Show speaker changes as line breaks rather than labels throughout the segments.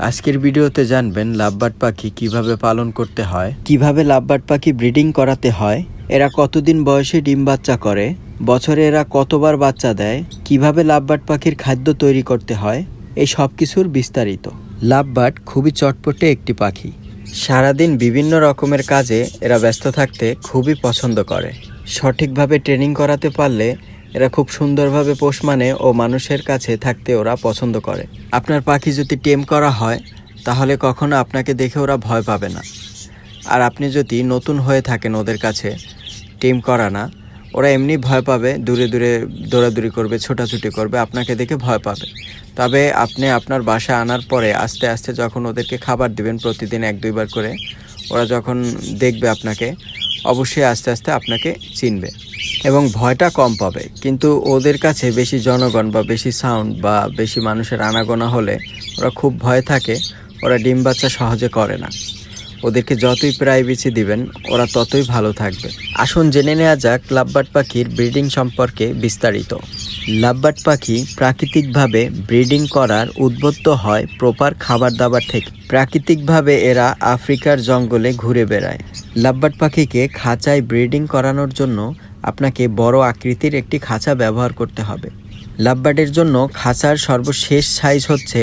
আজকের ভিডিওতে জানবেন লাভবার্ড পাখি কিভাবে পালন করতে হয়, কিভাবে লাভবার্ড পাখি ব্রিডিং করাতে হয়, এরা কতদিন বয়সে ডিম বাচ্চা করে, বছরে এরা কতবার বাচ্চা দেয়, কিভাবে লাভবার্ড পাখির খাদ্য তৈরি করতে হয়, এই সব কিছুর বিস্তারিত। লাভবার্ড খুবই চটপটে একটি পাখি। সারাদিন বিভিন্ন রকমের কাজে এরা ব্যস্ত থাকতে খুবই পছন্দ করে। সঠিকভাবে ট্রেনিং করাতে পারলে এরা খুব সুন্দরভাবে পোষ মানে ও মানুষের কাছে থাকতে ওরা পছন্দ করে। আপনার পাখি যদি টেম করা হয় তাহলে কখনো আপনাকে দেখে ওরা ভয় পাবে না। আর আপনি যদি নতুন হয়ে থাকেন ওদের কাছে, টেম করা না, ওরা এমনি ভয় পাবে, দূরে দূরে দৌড়াদৌড়ি করবে, ছোটাছুটি করবে, আপনাকে দেখে ভয় পাবে। তবে আপনি আপনার বাসায় আনার পরে আস্তে আস্তে যখন ওদেরকে খাবার দিবেন প্রতিদিন 1-2 বার করে, ওরা যখন দেখবে আপনাকে, অবশ্যই আস্তে আস্তে আপনাকে চিনবে এবং ভয়টা কম পাবে। কিন্তু ওদের কাছে বেশি জনগণ বা বেশি সাউন্ড বা বেশি মানুষের আনাগোনা হলে ওরা খুব ভয় থাকে, ওরা ডিম বাচ্চা সহজে করে না। ওদেরকে যতই প্রাইভেসি দিবেন ওরা ততই ভালো থাকবে। আসুন জেনে নেওয়া যাক লাভবার্ড পাখির ব্রিডিং সম্পর্কে বিস্তারিত। লাভবার্ড পাখি প্রাকৃতিকভাবে ব্রিডিং করার উদ্বুদ্ধ হয় প্রপার খাবার দাবার থেকে। প্রাকৃতিকভাবে এরা আফ্রিকার জঙ্গলে ঘুরে বেড়ায়। লাভবার্ড পাখিকে খাঁচায় ব্রিডিং করানোর জন্য আপনাকে বড় আকৃতির একটি খাঁচা ব্যবহার করতে হবে। লাভবার্ডের জন্য খাঁচার সর্বশেষ সাইজ হচ্ছে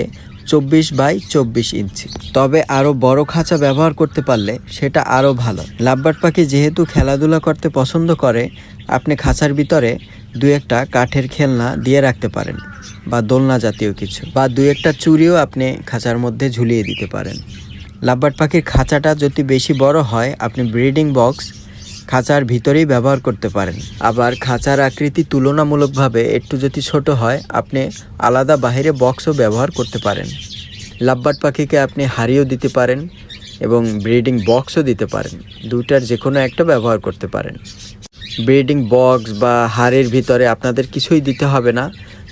24x24 ইঞ্চি। তবে আরও বড় খাঁচা ব্যবহার করতে পারলে সেটা আরও ভালো। লাভবার্ড পাখি যেহেতু খেলাধুলা করতে পছন্দ করে, আপনি খাঁচার ভিতরে 2-1টা কাঠের খেলনা দিয়ে রাখতে পারেন বা দোলনা জাতীয় কিছু, বা 2-1টা চুড়িও আপনি খাঁচার মধ্যে ঝুলিয়ে দিতে পারেন। লাভবার্ড পাখির খাঁচাটা যদি বেশি বড় হয়, আপনি ব্রিডিং বক্স খাঁচার ভিতরেই ব্যবহার করতে পারেন। আবার খাঁচার আকৃতি তুলনামূলকভাবে একটু যদি ছোট হয়, আপনি আলাদা বাইরে বক্সও ব্যবহার করতে পারেন। লাভবার্ড পাখিকে আপনি হাড়িও দিতে পারেন এবং ব্রিডিং বক্সও দিতে পারেন, দুটার যে কোনো একটা ব্যবহার করতে পারেন। ব্রিডিং বক্স বা হাড়ির ভিতরে আপনাদের কিছুই দিতে হবে না,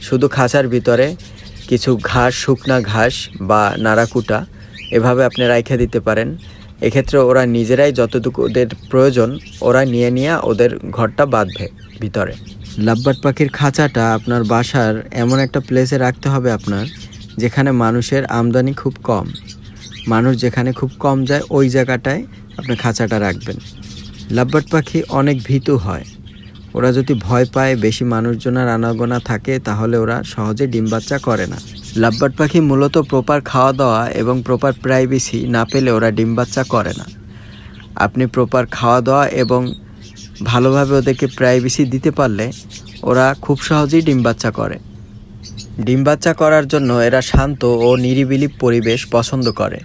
শুধু খাঁচার ভিতরে কিছু ঘাস, শুকনা ঘাস বা নাড়াকুটা এভাবে আপনি রাইখে দিতে পারেন। এক্ষেত্রে ওরা নিজেরাই যতটুকু ওদের প্রয়োজন ওরা নিয়ে ওদের ঘরটা বাঁধবে ভিতরে। লাভবার্ড পাখির খাঁচাটা আপনার বাসার এমন একটা প্লেসে রাখতে হবে আপনার, যেখানে মানুষের আমদানি খুব কম। মানুষ যেখানে খুব কম যায় ওই জায়গাটায় আপনি খাঁচাটা রাখবেন। লাভবার্ড পাখি অনেক ভীতু হয়। ওরা যদি ভয় পায়, বেশি মানুষজনের আনাগোনা থাকে, তাহলে ওরা সহজে ডিম বাচ্চা করে না। লাভবার্ড পাখি মূলত প্রপার খাওয়া দাওয়া এবং প্রপার প্রাইভেসি না পেলে ওরা ডিম বাচ্চা করে না। আপনি প্রপার খাওয়া দাওয়া এবং ভালোভাবে ওদেরকে প্রাইভেসি দিতে পারলে ওরা খুব সহজেই ডিম বাচ্চা করে। ডিম বাচ্চা করার জন্য এরা শান্ত ও নিরিবিলি পরিবেশ পছন্দ করে।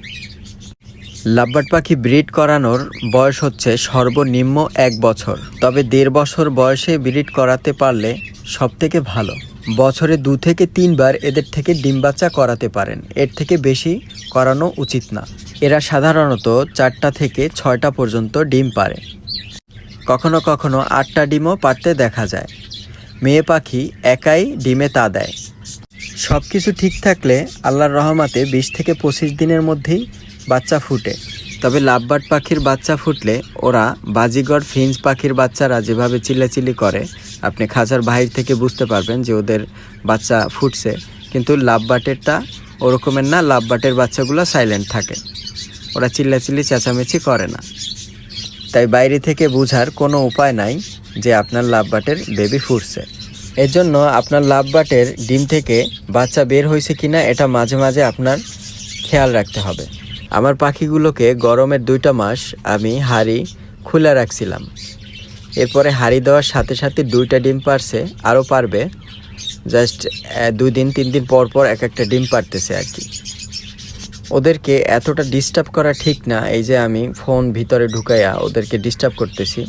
লাভবার্ড পাখি ব্রিড করানোর বয়স হচ্ছে সর্বনিম্ন 1 বছর, তবে 1.5 বছর বয়সে ব্রিড করাতে পারলে সবথেকে ভালো। বছরে 2 থেকে 3 বার এদের থেকে ডিম বাচ্চা করাতে পারেন, এর থেকে বেশি করানো উচিত না। এরা সাধারণত 4টা থেকে 6টা পর্যন্ত ডিম পারে, কখনো কখনো 8টা ডিমও পারতে দেখা যায়। মেয়ে পাখি একাই ডিমে তা দেয়। সব কিছু ঠিক থাকলে আল্লাহর রহমতে 20 থেকে 25 দিনের মধ্যেই বাচ্চা ফুটে। তবে লাভবার্ড পাখির বাচ্চা ফুটলে ওরা বাজিগর ফিঞ্চ পাখির বাচ্চারা যেভাবে চিল্লাচিল্লি করে, আপনি খাঁচার বাহির থেকে বুঝতে পারবেন যে ওদের বাচ্চা ফুটছে। কিন্তু লাভবার্ডেরটা ওরকমের না, লাভবার্ডের বাচ্চাগুলো সাইলেন্ট থাকে, ওরা চিল্লাচিল্লি চেঁচামেচি করে না। তাই বাইরে থেকে বোঝার কোনো উপায় নাই যে আপনার লাভবার্ডের বেবি ফুটছে। এজন্য আপনার লাভবার্ডের ডিম থেকে বাচ্চা বের হয়েছে কিনা এটা মাঝে মাঝে আপনার খেয়াল রাখতে হবে। আমার পাখিগুলোকে গরমের 2টা মাস আমি হাড়ি খুলে রাখছিলাম। এরপরে হাড়ি দেওয়ার সাথে সাথে 2টা ডিম পারছে, আরও পারবে। জাস্ট 2 দিন 3 দিন পর পর একটা ডিম পারতেছে আর কি। ওদেরকে এতটা ডিস্টার্ব করা ঠিক না, এই যে আমি ফোন ভিতরে ঢুকাইয়া ওদেরকে ডিস্টার্ব করতেছি।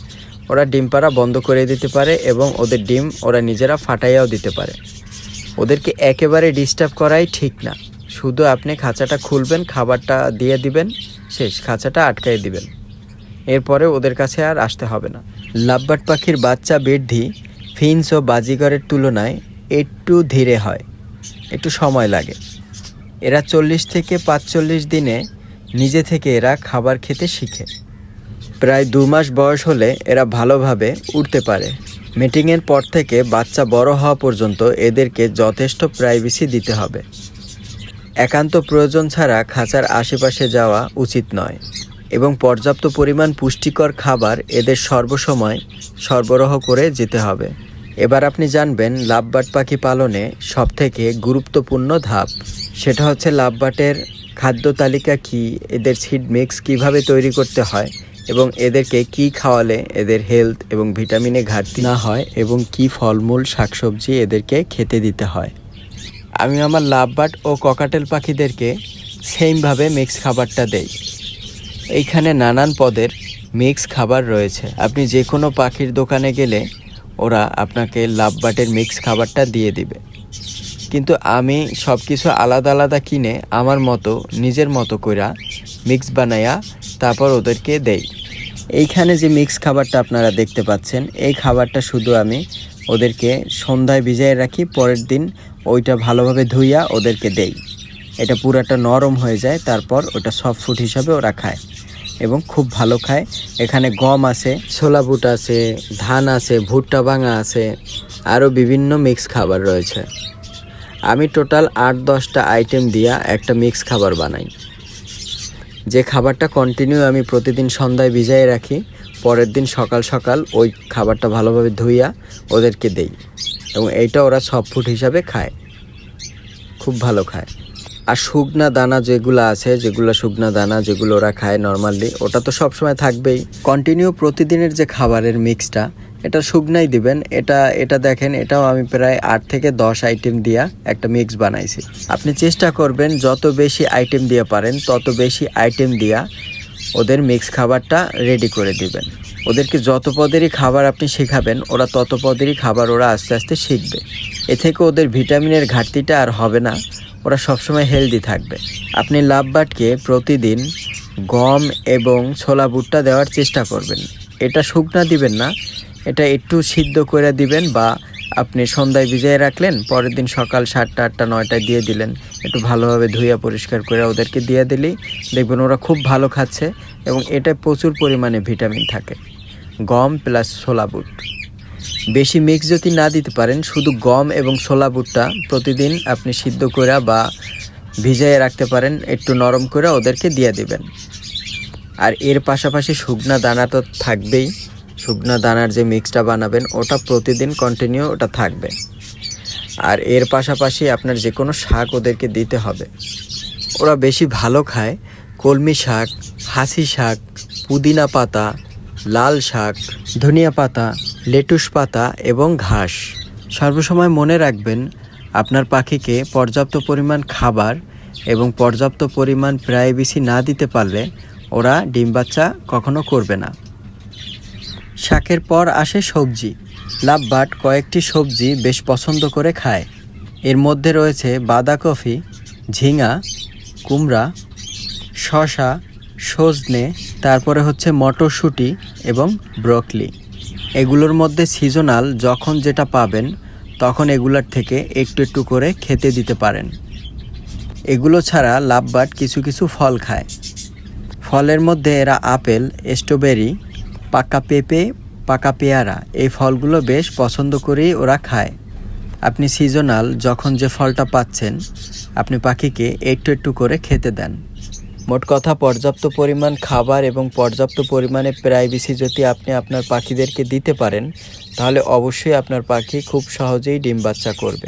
ওরা ডিম পাড়া বন্ধ করে দিতে পারে এবং ওদের ডিম ওরা নিজেরা ফাটাইয়াও দিতে পারে। ওদেরকে একেবারে ডিস্টার্ব করাই ঠিক না। শুধু আপনি খাঁচাটা খুলবেন, খাবারটা দিয়ে দিবেন, শেষ, খাঁচাটা আটকাই দিবেন, এরপরে ওদের কাছে আর আসতে হবে না। লাভবার্ড পাখির বাচ্চা বৃদ্ধি ফিঞ্চ ও বাজিগরের তুলনায় একটু ধীরে হয়, একটু সময় লাগে। এরা 40 থেকে 45 দিনে নিজে থেকে এরা খাবার খেতে শিখে। প্রায় 2 মাস বয়স হলে এরা ভালোভাবে উড়তে পারে। মিটিংয়ের পর থেকে বাচ্চা বড় হওয়া পর্যন্ত এদেরকে যথেষ্ট প্রাইভেসি দিতে হবে। একান্ত প্রয়োজন ছাড়া খাঁচার আশেপাশে যাওয়া উচিত নয় এবং পর্যাপ্ত পরিমাণ পুষ্টিকর খাবার এদের সর্বসময় সরবরাহ করে যেতে হবে। এবার আপনি জানবেন লাভবার্ড পাখি পালনে সবথেকে গুরুত্বপূর্ণ ধাপ, সেটা হচ্ছে লাভবার্ডের খাদ্য তালিকা কী, এদের সিড মিক্স কীভাবে তৈরি করতে হয় এবং এদেরকে কি খাওয়ালে এদের হেলথ এবং ভিটামিনে ঘাটতি না হয় এবং কি ফলমূল শাকসবজি এদেরকে খেতে দিতে হয়। আমি আমার লাভবার্ড ও ককাটেল পাখিদেরকে সেমভাবে মিক্স খাবারটা দেই। এইখানে নানান পদের মিক্স খাবার রয়েছে। আপনি যে কোনো পাখির দোকানে গেলে ওরা আপনাকে লাভবার্ডের মিক্স খাবারটা দিয়ে দিবে, কিন্তু আমি সব কিছু আলাদা আলাদা কিনে আমার মতো নিজের মতো কইরা মিক্স বানাইয়া তারপর ওদেরকে দেই। এইখানে যে মিক্স খাবারটা আপনারা দেখতে পাচ্ছেন, এই খাবারটা শুধু আমি ওদেরকে সন্ধ্যায় ভিজিয়ে রাখি, পরের দিন ওইটা ভালোভাবে ধুইয়া ওদেরকে দেই। এটা পুরাটা নরম হয়ে যায়, তারপর ওটা সফট ফুড হিসাবে ওরা খায় এবং খুব ভালো খায়। এখানে গম আছে, ছোলা বুট আছে, ধান আছে, ভুট্টা ভাঙা আছে, আরও বিভিন্ন মিক্স খাবার রয়েছে। আমি টোটাল 8-10টা আইটেম দিয়া একটা মিক্স খাবার বানাই, যে খাবারটা কন্টিনিউ আমি প্রতিদিন সন্ধ্যায় ভিজিয়ে রাখি, পরের দিন সকাল সকাল ওই খাবারটা ভালোভাবে ধুইয়া ওদেরকে দেই এবং এইটা ওরা সফট ফুড হিসাবে খায়, খুব ভালো খায়। আর শুকনা দানা যেগুলো আছে, শুকনা দানা যেগুলো ওরা খায় নর্মালি, ওটা তো সবসময় থাকবেই। কন্টিনিউ প্রতিদিনের যে খাবারের মিক্সটা, এটা শুকনাই দিবেন। এটা দেখেন, এটাও আমি প্রায় 8 থেকে 10 আইটেম দিয়া একটা মিক্স বানাইছি। আপনি চেষ্টা করবেন যত বেশি আইটেম দিয়ে পারেন তত বেশি আইটেম দিয়া ওদের মিক্স খাবারটা রেডি করে দিবেন। ওদেরকে যত পদেরই খাবার আপনি শেখাবেন, ওরা তত পদেরই খাবার ওরা আস্তে আস্তে শিখবে। এ থেকে ওদের ভিটামিনের ঘাটতিটা আর হবে না, ওরা সবসময় হেলদি থাকবে। আপনি লাভবার্ডকে প্রতিদিন গম এবং ছোলা ভুট্টা দেওয়ার চেষ্টা করবেন। এটা শুকনা দিবেন না, এটা একটু সিদ্ধ করে দিবেন, বা আপনি সন্ধ্যায় ভিজিয়ে রাখলেন, পরের দিন সকাল 7টা 8টা 9টায় দিয়ে দিলেন। একটু ভালোভাবে ধুইয়া পরিষ্কার করে ওদেরকে দিয়ে দিলেই দেখবেন ওরা খুব ভালো খাচ্ছে এবং এটা প্রচুর পরিমাণে ভিটামিন থাকে। গম প্লাস ছোলা বুট, বেশি মিক্স যদি না দিতে পারেন, শুধু গম এবং ছোলা বুটটা প্রতিদিন আপনি সিদ্ধ করে বা ভিজিয়ে রাখতে পারেন, একটু নরম করে ওদেরকে দিয়ে দিবেন। আর এর পাশাপাশি শুকনা দানা তো থাকবেই, শুকনা দানার যে মিক্সটা বানাবেন ওটা প্রতিদিন কন্টিনিউ ওটা থাকবে। আর এর পাশাপাশি আপনার যে কোনো শাক ওদেরকে দিতে হবে। ওরা বেশি ভালো খায় কলমি শাক, হাসি শাক, পুদিনা পাতা, লাল শাক, ধনিয়া পাতা, লেটুস পাতা এবং ঘাস। সর্বসময় মনে রাখবেন, আপনার পাখিকে পর্যাপ্ত পরিমাণ খাবার এবং পর্যাপ্ত পরিমাণ প্রাইভেসি না দিতে পারলে ওরা ডিম বাচ্চা কখনো করবে না। শাকের পর আসে সবজি। লাভবার্ড কয়েকটি সবজি বেশ পছন্দ করে খায়। এর মধ্যে রয়েছে বাঁধাকপি, ঝিঙা, কুমড়া, শসা, সজনে, তারপরে হচ্ছে মটরশুঁটি এবং ব্রকলি। এগুলোর মধ্যে সিজনাল যখন যেটা পাবেন তখন এগুলোর থেকে একটু একটু করে খেতে দিতে পারেন। এগুলো ছাড়া লাভবার্ড কিছু কিছু ফল খায়। ফলের মধ্যে এরা আপেল, স্ট্রবেরি, পাকা পেঁপে, পাকা পেয়ারা, এই ফলগুলো বেশ পছন্দ করেই ওরা খায়। আপনি সিজনাল যখন যে ফলটা পাচ্ছেন আপনি পাখিকে একটু একটু করে খেতে দেন। মোট কথা, পর্যাপ্ত পরিমাণ খাবার এবং পর্যাপ্ত পরিমাণে প্রাইভেসি যদি আপনি আপনার পাখিদেরকে দিতে পারেন, তাহলে অবশ্যই আপনার পাখি খুব সহজেই ডিম বাচ্চা করবে।